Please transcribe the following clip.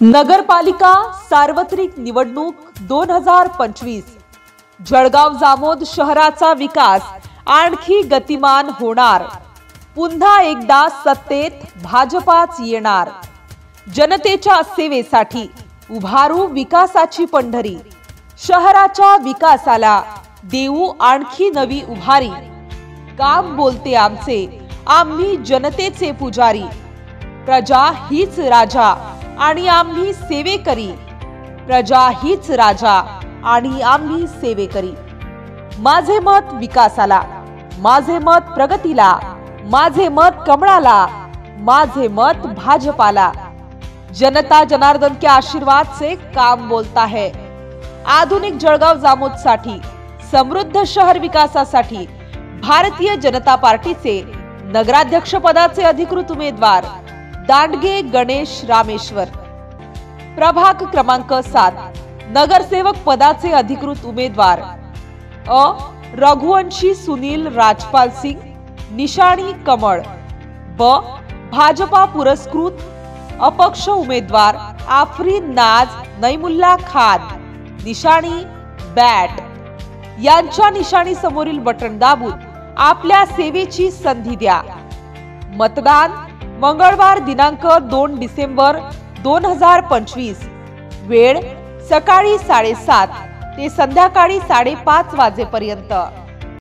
नगरपालिका सार्वत्रिक निवडणूक 2025 जळगाव जामोद शहराचा विकास आणखी गतिमान होणार। पुन्हा एकदा सत्तेत भाजपाच येणार। जनतेच्या सेवेसाठी उभारू विकासाची पंढरी। शहराच्या विकासाला देऊ आणखी नवी उभारी। काम बोलते आमचे, आम्ही जनतेचे पुजारी। प्रजा हीच राजा आणि आम्ही सेवेकरी। प्रजा हीच राजा आणि आम्ही सेवेकरी। माझे मत विकासाला, माझे मत प्रगतीला, माझे मत कमळाला, माझे मत भाजपाला। जनता जनार्दन के आशीर्वाद से काम बोलता है। आधुनिक जळगाव जामोद साठी, समृद्ध शहर विकासासाठी भारतीय जनता पार्टीचे नगराध्यक्ष पदाचे अधिकृत उमेदवार दांडगे गणेश रामेश्वर। प्रभाग क्रमांक 7 नगरसेवक पदाचे अधिकृत उमेदवार अ रघुवंशी सुनील राजपाल सिंग निशाणी कमळ। ब भाजपा पुरस्कृत अपक्ष उमेदवार आफरीन नाज नईमुल्ला खान निशाणी बॅट। यांच्या निशाणी समोरील बटन दाबून आपल्या सेवेची संधी द्या। मतदान मंगळवार दिनांक 2 डिसेंबर 2025। वेळ सकाळी 7:30 ते संध्याकाळी 5:30 वाजेपर्यंत।